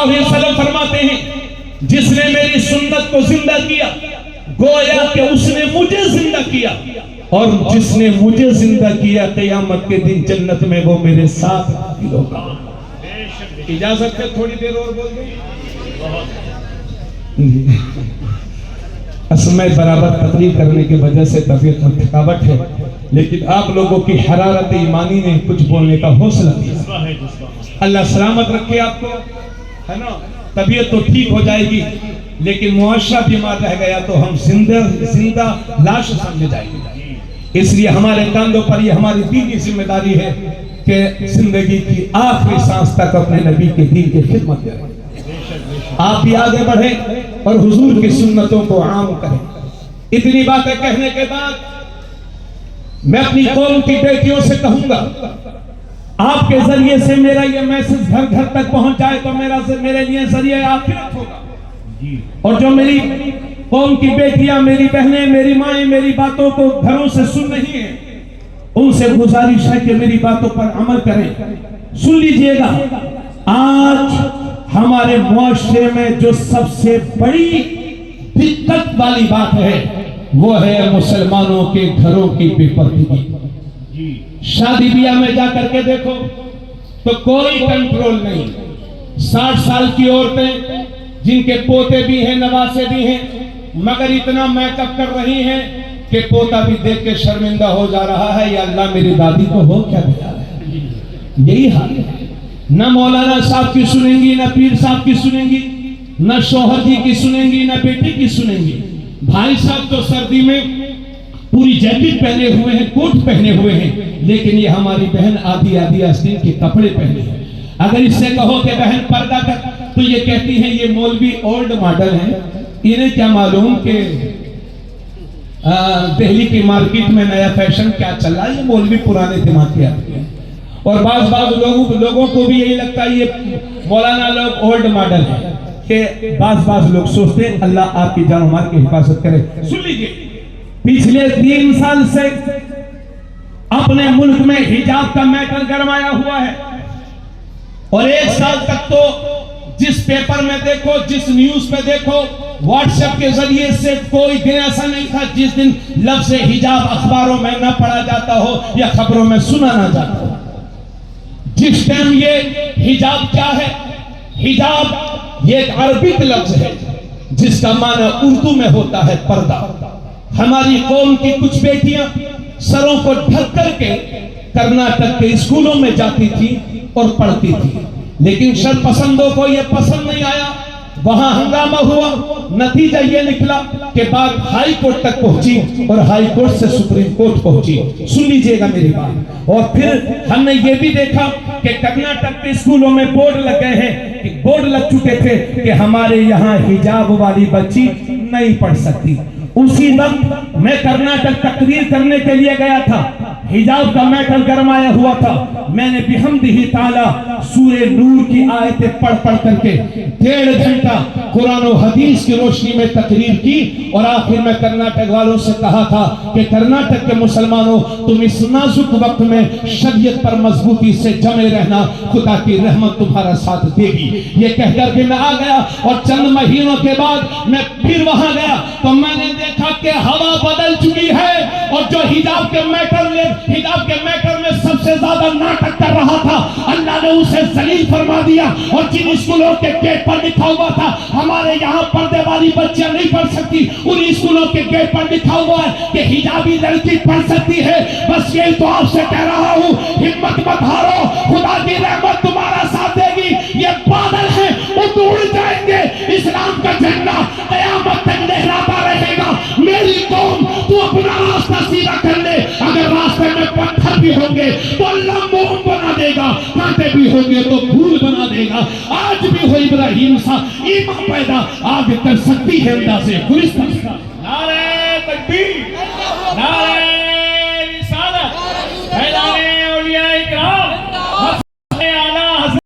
علیہ وسلم فرماتے ہیں جس نے میری سنت کو زندہ کیا گویا کہ اس نے مجھے زندہ کیا، اور جس نے مجھے زندہ کیا قیامت کے دن جنت میں وہ میرے ساتھ داخل ہوگا۔ اجازت ہے تھوڑی دیر اور بول دیں؟ اصل میں برابر تقریر کرنے کی وجہ سے طبیعت میں تھکاوٹ ہے، لیکن آپ لوگوں کی حرارت ایمانی نے کچھ بولنے کا حوصلہ دیا۔ اللہ سلامت رکھے آپ کو، ہے نا؟ طبیعت تو ٹھیک ہو جائے گی لیکن معاشرہ بیمار رہ گیا تو ہم زندہ لاش سمجھے جائیں گے۔ اس لیے ہمارے کاندھوں پر یہ ہماری دینی ذمہ داری ہے کہ زندگی کی آخری سانس تک اپنے نبی کے دین کی خدمت کریں۔ آپ بھی آگے بڑھیں اور حضور کی سنتوں کو عام کریں۔ اتنی باتیں کہنے کے بعد میں اپنی قوم کی بیٹیوں سے کہوں گا، آپ کے ذریعے سے میرا یہ میسج گھر گھر تک پہنچ جائے تو میرے لیے ذریعہ آخرت ہوگا۔ اور جو میری قوم کی بیٹیاں، میری بہنیں، میری مائیں میری باتوں کو گھروں سے سن رہی ہیں، ان سے گزارش ہے کہ میری باتوں پر عمل کریں۔ سن لیجئے گا، آج ہمارے معاشرے میں جو سب سے بڑی دقت والی بات ہے وہ ہے مسلمانوں کے گھروں کی بے پردگی۔ شادی بیاہ میں جا کر کے دیکھو تو کوئی کنٹرول نہیں۔ 60 سال کی عورتیں جن کے پوتے بھی ہیں، نواسے بھی ہیں، مگر اتنا میک اپ کر رہی ہیں کہ پوتا بھی دیکھ کے شرمندہ ہو جا رہا ہے، یا اللہ میری دادی کو ہو کیا دیا ہے۔ یہی حال ہے، نہ مولانا صاحب کی سنیں گی، نہ پیر صاحب کی سنیں گی، نہ شوہر جی کی سنیں گی، نہ بیٹی کی سنیں گی۔ بھائی صاحب تو سردی میں پوری جیکٹ پہنے ہوئے ہیں، کوٹ پہنے ہوئے ہیں، لیکن یہ ہماری بہن آدھی آستین کے کپڑے پہنے ہیں۔ اگر اس سے کہو کہ بہن پردہ کر تو یہ کہتی ہیں یہ مولوی اولڈ ماڈل ہیں، انہیں کیا معلوم کہ دہلی کی مارکیٹ میں نیا فیشن کیا چل رہا ہے، یہ مولوی پرانے دماغ کے آدمی ہیں۔ اور بعض لوگوں کو بھی یہی لگتا ہے یہ مولانا لوگ اولڈ ماڈل ہیں، کہ بعض لوگ سوچتے ہیں اللہ آپ کی جان و مال کی حفاظت کرے۔ سن لیجئے، پچھلے 3 سال سے اپنے ملک میں حجاب کا میٹر گرمایا ہوا ہے، اور 1 سال تک تو جس پیپر میں دیکھو، جس نیوز پہ دیکھو، واٹس ایپ کے ذریعے سے کوئی دن ایسا نہیں تھا جس دن لفظ حجاب اخباروں میں نہ پڑھا جاتا ہو یا خبروں میں سنا نہ جاتا ہو۔ جس ٹائم یہ حجاب کیا ہے، حجاب یہ ایک عربک لفظ ہے جس کا معنی اردو میں ہوتا ہے پردہ۔ ہماری قوم کی کچھ بیٹیاں سروں کو ڈھک کر کے کرناٹک کے اسکولوں میں جاتی تھی اور پڑھتی تھی، لیکن شر پسندوں کو یہ پسند نہیں آیا، وہاں ہنگامہ ہوا، نتیجہ یہ نکلا کہ بات ہائی کورٹ تک پہنچی اور ہائی کورٹ سے سپریم کورٹ پہنچی۔ سن لیجئے گا میری بات۔ اور پھر ہم نے یہ بھی دیکھا کہ کرناٹک کے اسکولوں میں بورڈ لگ گئے ہیں، بورڈ لگ چکے تھے کہ ہمارے یہاں حجاب والی بچی نہیں پڑھ سکتی۔ اسی وقت میں کرناٹک تقریر کرنے کے لیے گیا تھا، حجاب کا میٹر گرمایا ہوا تھا، میں نے بحمدہ تعالی سورہ نور کی آیتیں پڑھ کر کے 1.5 گھنٹہ قرآن و حدیث کی روشنی میں تقریر کی، اور آخر میں کرناٹک والوں سے کہا تھا کہ کرناٹک کے مسلمانوں تم اس نازک وقت میں شریعت پر مضبوطی سے جمے رہنا، خدا کی رحمت تمہارا ساتھ دے گی۔ یہ کہہ کر کے میں آ گیا، اور چند مہینوں کے بعد میں پھر وہاں گیا تو میں نے دیکھا کہ ہوا بدل چکی ہے، اور جو حجاب کے میٹر میں سب سے زیادہ ناٹک کر رہا تھا اللہ نے اسے ذلیل فرما دیا۔ اور جن اسکولوں کے گیٹ پر لکھا ہوا تھا ہمارے یہاں پردے والی بچیاں نہیں پڑھ سکتی، ان اسکولوں کے گیٹ پر لکھا ہوا ہے کہ حجابی لڑکی پڑھ سکتی ہے۔ بس یہ تو آپ سے کہہ رہا ہوں، ہمت مت ہارو، خدا کی رحمت تمہارا ساتھ دے گی۔ یہ بادل ہیں وہ اڑ جائیں گے، اسلام کا جھنڈا قیامت تک لہراتا رہے گا۔ میری قوم تو اپنا راستہ سیدھا کر لے، اگر راستے میں پتھر بھی ہوں گے تو اللہ موم بنا دے گا، کانٹے بھی ہوں گے تو پھول بنا دے گا۔ آج بھی ہو ابراہیم سا ایمان پیدا آگ کر سکتی ہے اندازے گلستان۔ نعرہ تکبیر، نعرہ